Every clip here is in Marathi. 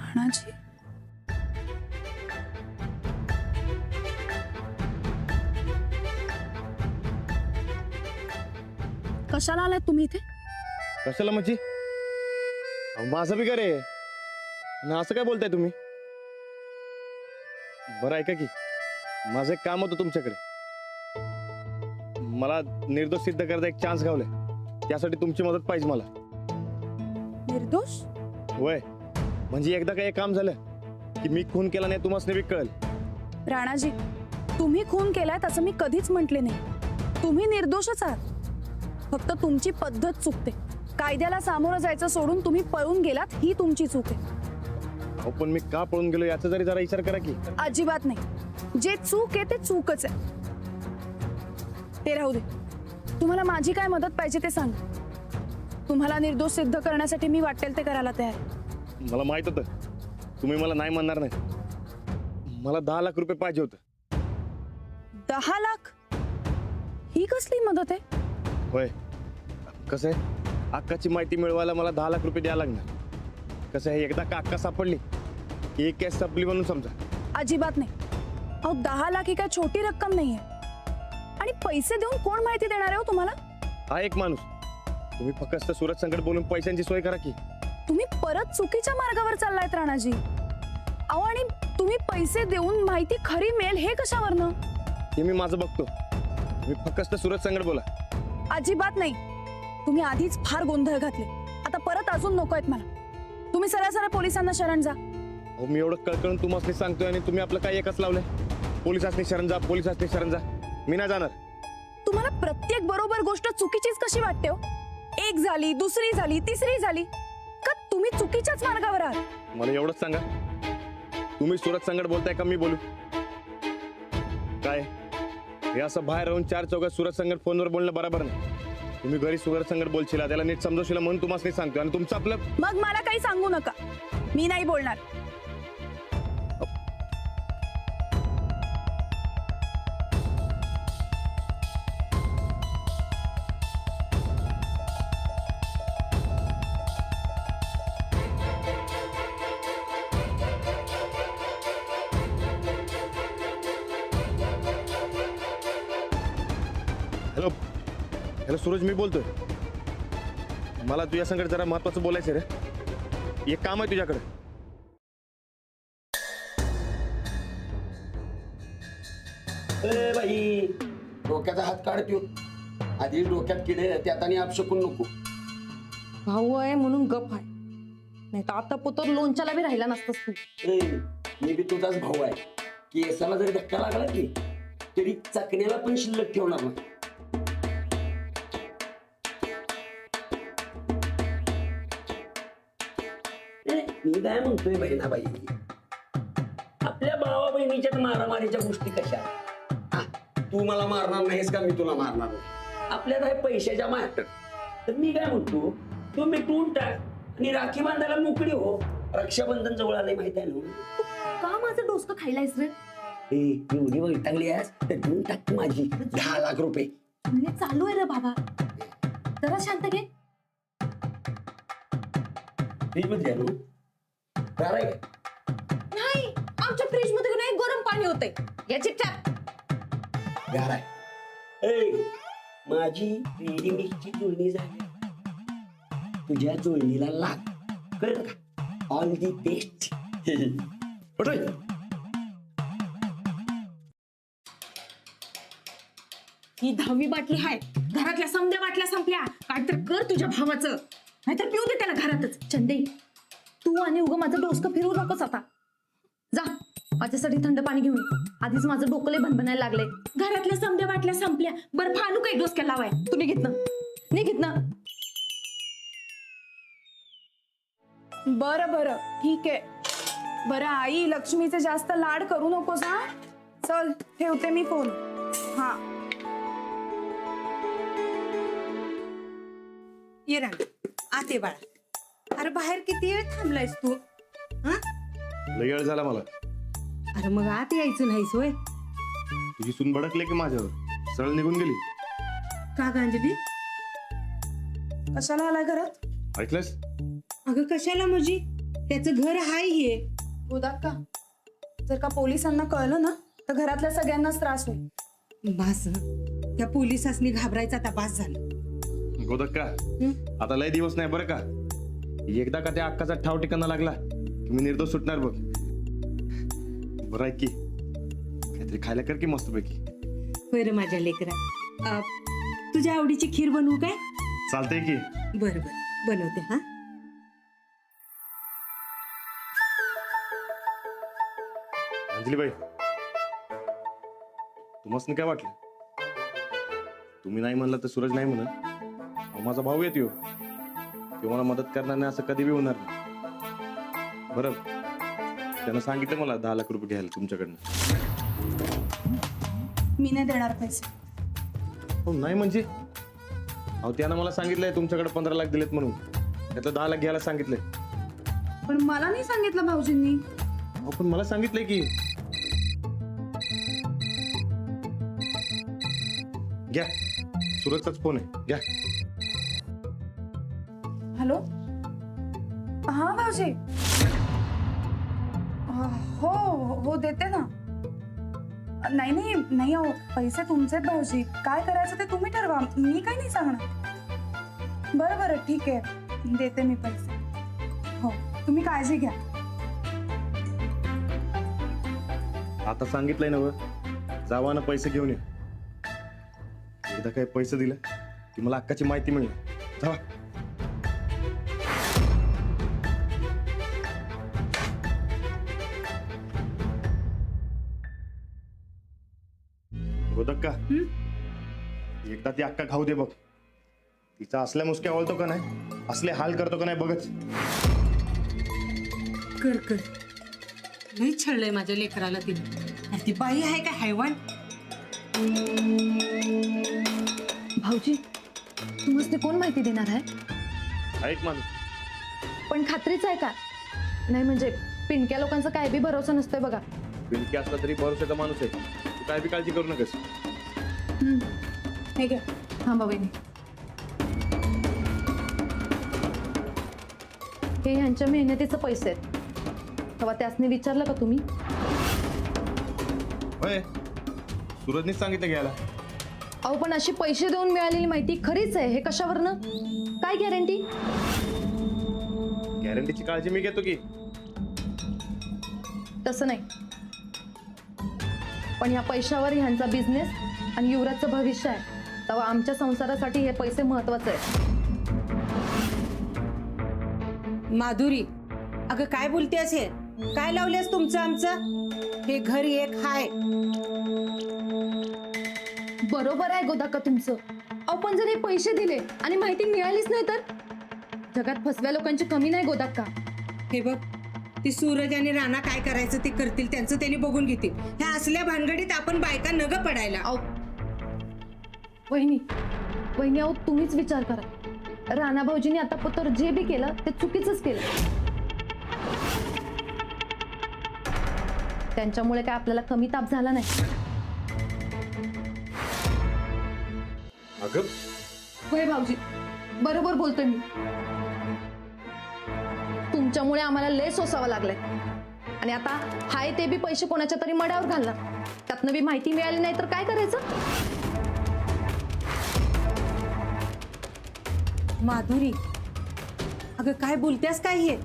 राणाजी, कशाला आलात तुम्ही इथे? कशाला म्हणजे? अहो, माझं बी घर आहे आणि असं काय बोलताय तुम्ही? बरं ऐका की, माझं एक काम होतं तुमच्याकडे. मला निर्दोष सिद्ध करायचा एक चान्स गावलाय, त्यासाठी तुमची मदत पाहिजे मला. निर्दोष? वय म्हणजे एकदा काय काम झालं की मी खून केला नाही तुम्हाला बी कळेल. राणाजी, तुम्ही खून केलाय असं मी कधीच म्हटले नाही. तुम्ही निर्दोषच आहात. फक्त तुमची पद्धत चुकते. कायद्याला सामोरं जायचं सोडून तुम्ही पळून गेलात, ही तुमची चूक आहे. अहो पण मी का पळून गेलो याचा जरी जरा विचार करा की. अजिबात नाही. जे चूक आहे ते चूकच आहे. ते राहू दे. तुम्हाला माझी काय मदत पाहिजे ते सांग. तुम्हाला निर्दोष सिद्ध करण्यासाठी मी वाटेल ते करायला तयार आहे. मला माहित होतं तुम्ही मला नाही म्हणणार नाही. मला 10 लाख रुपये पाहिजे होतं. 10 लाख? ही कसली मदत आहे? होय, कसं आहे, अक्काची माहिती मिळवायला मला 10 लाख रुपये द्यायला लागणार. कसं आहे, एकदा का अक्का सापडली की एक केस संपली म्हणून समजा. अजिबात नाही. अहो 10 लाख ही काय छोटी रक्कम नाहीये. आणि पैसे देऊन कोण माहिती देणार आहे हो तुम्हाला? हा एक माणूस. तुम्ही फक्त सुरत संकट बोलून पैशांची सोय करा की. तुम्ही परत चुकीच्या मार्गावर चाललायत राणाजी. अहो आणि तुम्ही पैसे देऊन माहिती खरी मिळेल हे कशावरनं? हे मी माझं बघतो. तुम्ही फक्त सुरत संकट बोला. अजिबात नाही. तुम्ही आधीच फार गोंधळ घातले. आता परत अजून नकोयत मला. तुम्ही सरळ पोलिसांना शरण जा. अहो मी एवढं कळकळून तुम्हाला सांगतोय आणि तुम्ही आपलं काय एकच लावलंय. पोलिसांनी शरण जा, पोलिसांनी शरण जा. मी नाही जाणार. तुम्हाला प्रत्येक बरोबर गोष्ट चुकीचीच कशी वाटते हो? एक झाली, दुसरी झाली, तिसरी झाली, का तुम्ही चुकीच्याच मार्गावर आहात? मला एवढंच सांगा, तुम्ही सुरत संकट बोलताय का मी बोलू? काय हे असं बाहेर राहून 4 चौकात सुरत संकट फोनवर बोलणं बरोबर नाही. तुम्ही घरी सुरत संकट बोलशीला, त्याला नीट समजवशीला म्हणून तुम्हाला सांगतो. आणि तुमचं आपलं मग मला काही सांगू नका. मी नाही बोलणार. हॅलो हॅलो सूरज, मी बोलतोय. मला तुझ्या संकट जरा महत्वाचं बोलायचं रे. एक काम आहे तुझ्याकडे. ए बाई, डोक्याचा हात काढ पिऊ. आधी डोक्यात किडे त्यात आणि आपशकून नको. भाऊ आहे म्हणून गप आहे, नाही तर आता पुतर लोणच्याला बी राहिला नसतस तू. ए, मी बी तुझाच भाऊ आहे. केसाला जरी धक्का लागला की तरी चकण्याला पण शिल्लक ठेवणार नाही. मी काय म्हणतोय बहिणाबाई, आपल्या भावा बहिणीच्यात मारामारीच्या गोष्टी कशा? तू मला मारणार नाहीस का मी तुला मारणार नाही? आपल्यात आहे पैशाच्या माट. तर मी काय म्हणतो, तू मिटवून टाक आणि राखी बांधायला मोकळी हो. रक्षाबंधन जवळ आलंय माहित आहे ना. का माझं डोसकं खायलायस रे? एवढी वैतागली आहेस तर देऊन टाक माझी 10 लाख रुपये. म्हणजे चालू आहे रे बाबा, जरा शांत घे. फ्रीजमध्ये आहे ना? गार आहे का? नाही, आमच्या फ्रीज मध्ये नाही गरम पाणी होतंय. याची टॅप गार आहे. ए, माझी रेडीमेडची जुळणी झाली. तुझ्या जुळणीला लाग. कळलं का? All the best. ही 10वी बाटली आहे. घरातल्या समद्या बाटल्या संपल्या. काय तर कर तुझ्या भावाचं, नाहीतर पिऊ दे त्याला घरातच. चंदे, तू आणि उगा माझं डोसकं फिरवू नकोस. आता जा, माझ्यासाठी थंड पाणी घेऊन ये. आधीच माझं डोकं लय भनभनायला लागलंय. घरातल्या समद्या बाटल्या संपल्या. बर्फ आणू काही डोसक्या लावाय? तू निघित ना. बरं बरं ठीक आहे. बरं आई, लक्ष्मीचे जास्त लाड करू नकोस हा. चल ठेवते मी फोन. हा ये राणी, आते बाळा. अरे बाहेर किती वेळ थांबलायस तू? हा, लय वेळ झाला मला. अरे मग आत यायचं नाहीस होय? तुझी सून भडकले की माझ्यावर, सरळ निघून गेली. का गांजली? कशाला आलाय घरात? ऐकलंस? अगं कशाला म्हणजे? त्याचं घर हाय हे. गोदाक्का, जर का पोलिसांना कळलं ना तर घरातल्या सगळ्यांनाच त्रास होईल. बास त्या पोलिसांनी घाबरायचा आता बास झालं. गोदक्का, आता लय दिवस नाही बरं का. एकदा का त्या अक्काचा ठाव ठिकाणा लागला की मी निर्दोष सुटणार बघ. बरं आहे की काहीतरी खायला कर की मस्तपैकी. बरं माझ्या लेकरा, तुझ्या आवडीची खीर बनवू काय? चालतंय की. बरं बरं बनवते हा. अंजलीबाई, तुम्हाला काय वाटलं? तुम्ही नाही म्हणलं तर सूरज नाही म्हणत. अहो, माझा भाऊ येतो तो मला मदत करणार नाही असं कधी बी होणार नाही. बरं, त्यानं सांगितलं मला 10 लाख रुपये घ्यायला तुमच्याकडनं. मी नाही देणार पैसे. हो नाही म्हणजे? अहो त्यानं मला सांगितलंय तुमच्याकडे 15 लाख दिलेत म्हणून. त्यातलं 10 लाख घ्यायला सांगितलंय. पण मला नाही सांगितलं भाऊजींनी. अहो पण मला सांगितलंय की. घ्या, सूरजचाच फोन आहे, घ्या. हॅलो, हा भाऊजी. हो हो देते ना. नाही नाही नाही, अहो पैसे तुमचे भाऊजी. काय करायचं ते तुम्ही ठरवा, मी काही नाही सांगणार. बरं बरं ठीक आहे, देते मी पैसे. हो, तुम्ही काळजी घ्या. आता सांगितलंय ना व, जावा ना पैसे घेऊन ये. एकदा काही पैसे दिले की मला अक्काची माहिती मिळेल. जावा. गोदक्का, एकदा ती अक्का खाऊ दे बघ. तिचा असल्या मुसक्या आवडतो का नाही, असले हाल करतो का नाही बघच. कर कर, लई छळलंय माझ्या लेकराला तिने. अरे ती बाई आहे का हैवान? भाऊजी, तुम्हाला कोण माहिती देणार आहे? ऐक माणूस, पण खात्रीच आहे का? नाही म्हणजे पिणक्या लोकांचा काय बी भरोसा नसतोय बघा. बिनकी असला तरी भरोशाचा माणूस आहे. तू काय बी काळजी करू नकोस. हे घ्या. हा बहिणी, हे ह्यांच्या मेहनतीचे पैसे आहेत. तेव्हा त्यासने विचारलं का तुम्ही? होय, सूरजनीच सांगितलं घ्यायला. अहो पण अशी पैसे देऊन मिळालेली माहिती खरीच आहे हे कशावरनं? काय गॅरंटी? गॅरंटीची काळजी मी घेतो की. तसं नाही, पण ह्या पैशावर ह्यांचा बिझनेस आणि युवराजचं भविष्य आहे. तेव्हा आमच्या संसारासाठी हे पैसे महत्वाचे आहेत. माधुरी, अगं काय बोलतेस हे? काय लावलेस तुमचं आमचं? हे घर एक हाय. बरोबर आहे गोदाक्का तुमचं. अहो पण जर हे पैसे दिले आणि माहिती मिळालीच नाही तर? जगात फसव्या लोकांची कमी नाही गोदाक्का. हे बघ, ती सूरज आणि राणा काय करायचं ते करतील, त्यांचं त्यांनी बघून घेतील. ह्या असल्या भानगडीत आपण बायका नग पडायला. अहो वहिनी, अहो तुम्हीच विचार करा. राणा भाऊजींनी आता पत्र जे बी केलं ते चुकीचंच केलं. त्यांच्यामुळे काय आपल्याला कमी ताप झाला नाही. अगं होय भाऊजी, बरोबर बोलतोय मी. तुमच्यामुळे आम्हाला लय सोसावं लागलंय. आणि आता हाय ते बी पैसे कोणाच्या तरी मड्यावर घालणार. त्यातनं बी माहिती मिळाली नाही तर काय करायचं? माधुरी, अगं काय बोलतेस काय हे?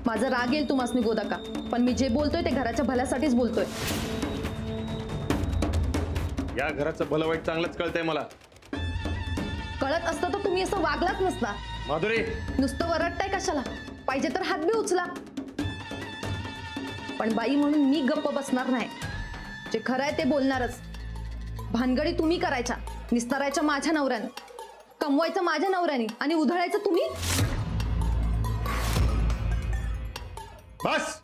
माझं राग येईल तुम्हासनी गोदाक्का, पण मी जे बोलतोय ते घराच्या भल्यासाठीच बोलतोय. या घराचं भलं वाईट चांगलंच कळतंय मला. कळत असतं तर तुम्ही असं वागलाच नसता. माधुरी, नुसतं वरडताय कशाला? पाहिजे तर हात बी उचला. पण बाई म्हणून मी गप्प बसणार नाही. जे खरं आहे ते बोलणारच. भानगडी तुम्ही करायच्या, निस्तारायच्या माझ्या नवऱ्यानं, कमवायचं माझ्या नवऱ्याने आणि उधळायचं तुम्ही. बस.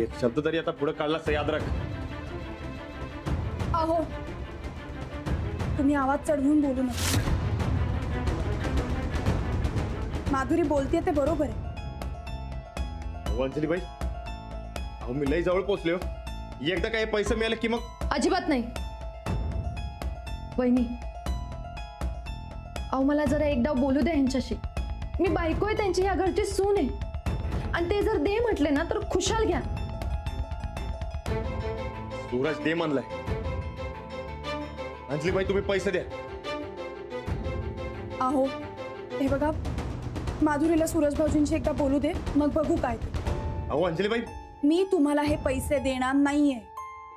एक शब्द तरी आता पुढे काढलास तर याद राख. अहो, तुम्ही आवाज चढवून बोलू नका. माधुरी बोलतेय ते बरोबर आहे. अहो अंजलीबाई, अहो मी लई जवळ पोहोचले हो. एकदा काही पैसे मिळाले की मग अजिबात नाही. वहिनी, अहो मला जरा एकदा बोलू द्या ह्यांच्याशी. मी बायको आहे त्यांची, या घरची सून आहे. आणि ते जर दे म्हटले ना तर खुशाल घ्या. सूरज दे म्हणलाय. अंजलीबाई तुम्ही पैसे द्या. अहो हे बघा, माधुरीला सूरज भाऊजींशी एकदा बोलू दे, मग बघू काय ते. अहो अंजलीबाई, मी तुम्हाला हे पैसे देणार नाहीये.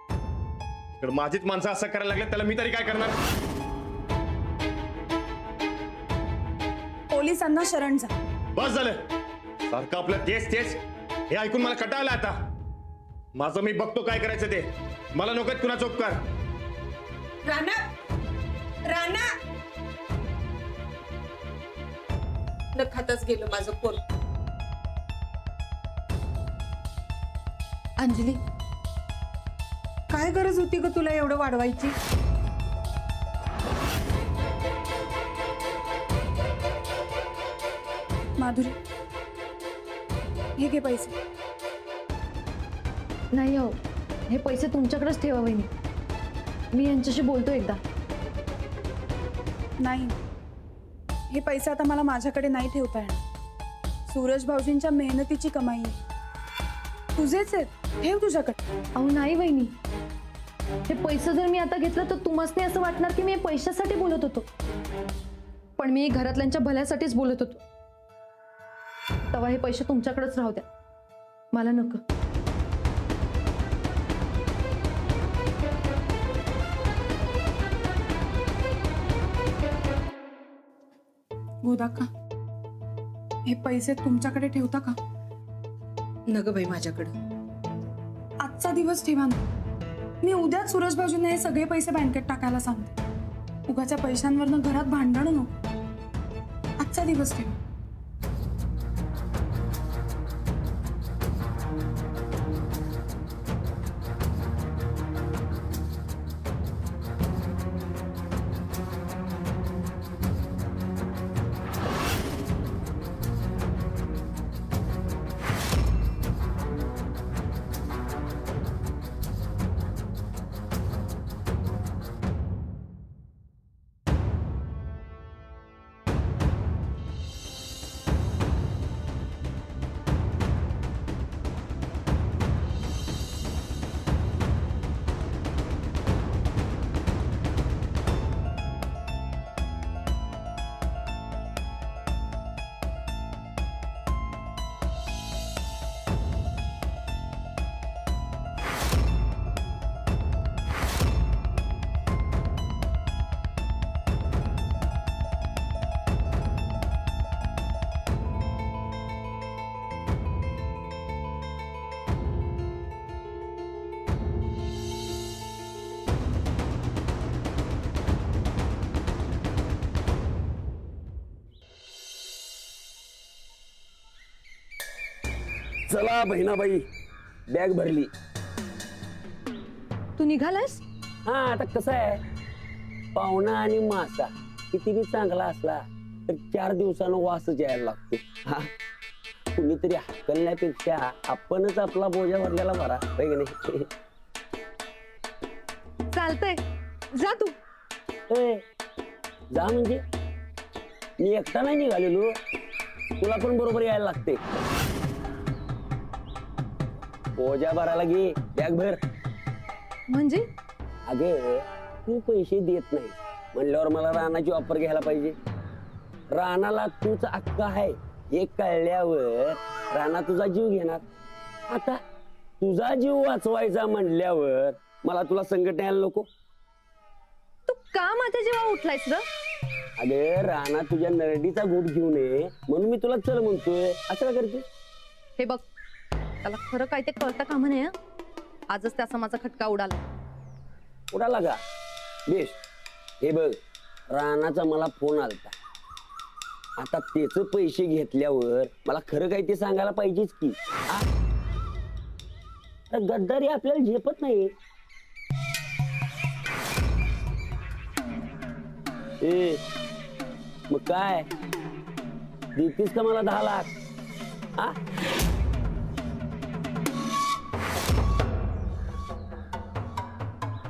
इकडे माझीच माणसं असं करायला लागले, त्याला मी तरी काय करणार. पोलिसांना शरण जा. बस झालं. सारखं आपलं तेच तेच हे ऐकून मला कंटाळलं आता. माझं मी बघतो काय करायचं ते. मला नकोत कुणाचा उपकार. राणा, राणा, न खाताच गेलं माझं पोर. अंजली, काय गरज होती ग तुला एवढं वाढवायची? माधुरी, हे घे पैसे. नाही हो, हे पैसे तुमच्याकडेच ठेवा वहिनी. मी यांच्याशी बोलतो एकदा. नाही, हे पैसे आता मला माझ्याकडे नाही ठेवता येणार. सूरज भाऊजींच्या मेहनतीची कमाई आहे. तुझेच आहेत, ठेव तुझ्याकडे. अहो नाही वहिनी, हे पैसे जर मी आता घेतलं तर तुम्हाला असं वाटणार की मी पैशासाठी बोलत होतो, पण मी घरातल्यांच्या भल्यासाठीच बोलत होतो. तेव्हा हे पैसे तुमच्याकडेच राहू द्या, मला नको. गोदा का, हे पैसे तुमच्याकडे ठेवता का? नग बाई माझ्याकडं. आजचा दिवस ठेवा ना. मी उद्याच सूरज भाऊजींना हे सगळे पैसे बँकेत टाकायला सांगते. उगाच्या पैशांवरनं घरात भांडण नको. आजचा दिवस ठेवा. चला बहिणाबाई, बॅग भरली. तू निघालास? हा, आता कसं आहे, पाहुणा आणि मासा किती बी चांगला असला तर 4 दिवसानं वासच यायला लागतो. हा, कुणीतरी हकलण्यापेक्षा आपणच आपला बोजा भरलेला बरा, होय की नाही? चालतंय, जा तू. ए, जा म्हणजे मी एकटा नाही निघालेलो, तुला पण बरोबर यायला लागते. बोजा भरायला घे, बॅग भर. म्हणजे अगे तू पैसे देत नाही म्हणल्यावर मला रानाची ऑफर घ्यायला पाहिजे. रानाला तूच हक्क आहे हे कळल्यावर राणा तुझा जीव घेणार. आता तुझा जीव वाचवायचा म्हणल्यावर मला तुला संकट यायला नको. तू का माझ्या जेव्हा उठलायस र? अगे राणा तुझ्या नरडीचा घूट घेऊ नये म्हणून मी तुला चल म्हणतोय. असं का करते? हे बघ, त्याला खरं काय ते कळतं का म्हणे. आजच त्याचा माझा खटका उडाला. उडाला का? बेश, हे बघ, राणाचा मला फोन आलता. आता त्याच पैसे घेतल्यावर मला खरं काय ते सांगायला पाहिजेच की. गद्दारी आपल्याला झेपत नाही. ए मग काय देतीस का मला 10 लाख? हा,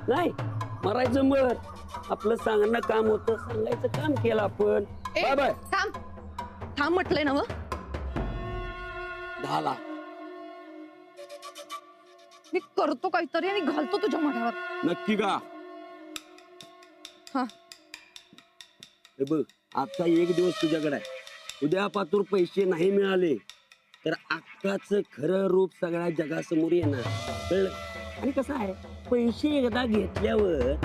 नाही मरायचं मर. आपलं सांगणं काम होतं, सांगायचं काम केलं आपण. Bye bye. थांब, थांब म्हटलंय ना व 10 लाख. मी करतो काहीतरी आणि घालतो तुझ्या माथ्यावर. नक्की का? हा. हे बघ, आजचा एक दिवस तुझ्याकडे आहे. उद्या पातूर पैसे नाही मिळाले तर अक्काचं खरं रूप सगळ्या जगासमोर येणार. कळलं? आणि कसं आहे, पैसे एकदा घेतल्यावर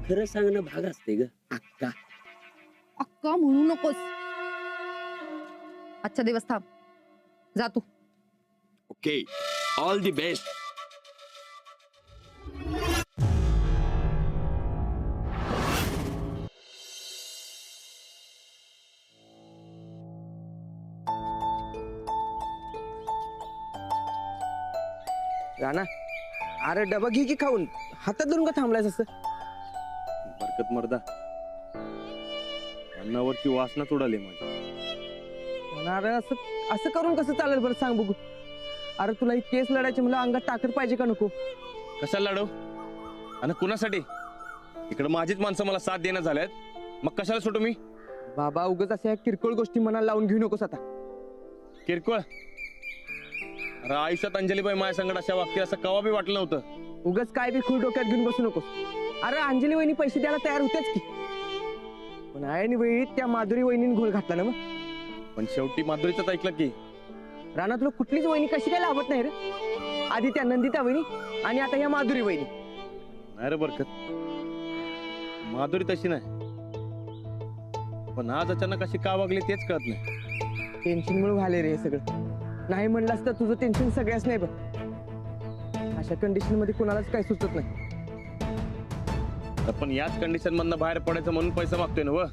खरं सांगणं भाग असते ग अक्का. अक्का म्हणू नकोस. आजच्या दिवस थांब. जा तू. Okay, all the best. Rana, अरे डबा घे की खाऊन. हातात धरून का थांबलायस असं? बरकत मर्दा, अन्नावरची वासनाच उडाली माझी. अरे असं असं करून कसं चालेल बरं सांग बघू. अरे तुला ही केस लढायची मला अंगात ताकद पाहिजे का नको? कशाला लढव आणि कुणासाठी? इकडे माझीच माणसं मला साथ देणं झाल्यात, मग कशाला सुटू मी? बाबा उगाच अशा किरकोळ गोष्टी मनाला लावून घेऊ नकोस आता. किरकोळ? अरे आयुष्यात अंजलीबाई माझ्या संकट अशा वागतील असं कवा बी वाटलं नव्हतं. उगाच काय बी खूळ डोक्यात घेऊन बसू नकोस. अरे अंजली वहिनी पैसे द्यायला तयार होतेच की, पण ऐन वेळी त्या माधुरी वहिनीने घोळ घातला ना. मग पण शेवटी माधुरीच ऐकलं की. राणा तुला कुठलीच वहिनी कशी काय लाभत नाही रे? आधी त्या नंदिता वहिनी आणि आता ह्या माधुरी वहिनी. नाही रे बरकत, माधुरी तशी नाही, पण आज अचानक अशी का वागली तेच कळत नाही. टेन्शन मुळे झाले रे हे सगळं. नाही म्हणलास तर तुझं टेन्शन सगळ्याच नाही बघ. अशा कंडिशन मध्ये कुणालाच काही सुचत नाही. पण याच कंडिशन मधनं बाहेर पडायचं म्हणून पैसा मागतोय ना व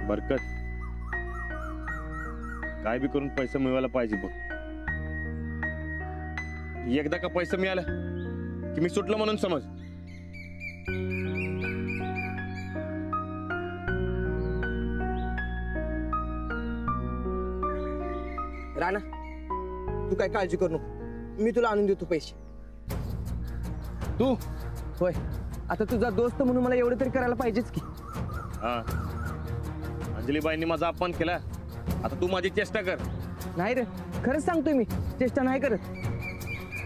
बरकत. काय बी करून पैसा मिळवायला पाहिजे बघ. एकदा का पैसा मिळाला की मी सुटलो म्हणून समज. राणा तू काय काळजी करू नको, मी तुला आणून देतो पैसे. तू होय, आता तुझा दोस्त म्हणून मला एवढं तरी करायला पाहिजेच की. हा, अंजलीबाईंनी माझा अपमान केला, आता तू माझी चेष्टा कर. नाही रे, खरंच सांगतोय मी, चेष्टा नाही करत.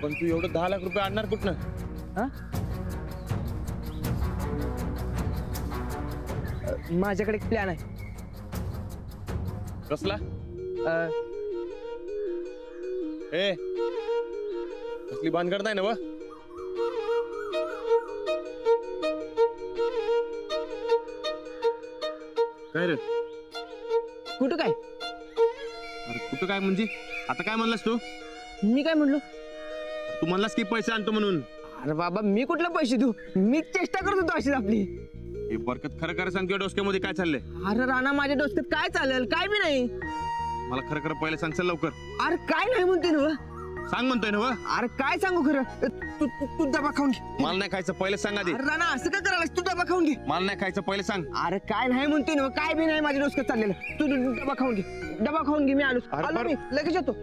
पण तू एवढं 10 लाख रुपये आणणार कुठनं? हा? माझ्याकडे एक प्लॅन आहे. कसला? ए, कसली भानगड नाही ना व? काय रे? कुठं काय? अरे कुठं काय म्हणजे? आता काय म्हणलास तू? मी काय म्हणलो? तू म्हणलास की पैसे आणतो म्हणून. अरे बाबा मी कुठला पैसे देऊ? मी चेष्टा करत होतो अशीच आपली. हे बरकत खरं खरं सांग, तुझ्या डोसक्यामध्ये काय चाललंय? अरे राणा माझ्या डोसक्यात काय चालेल? काय बी नाही. मला खरं खरं पहिले सांग, चल लवकर अरे काय नाही म्हणते ना? सांग म्हणतोय ना व? अरे काय सांगू खरं? तू तू तू डबा खाऊन घे. मला नाही खायचं, पहिले सांग आधी. अरे राणा असं काय करायला? तू डबा खाऊन घे. मला नाही खायचं, पहिले सांग. अरे काय नाही म्हणते ना? काय बी नाही माझ्या डोसक्यात चाललेलं. तू डबा खाऊन घे. डबा खाऊन घे, मी आलो. अरे आलो बरं. मी लगेच येतो.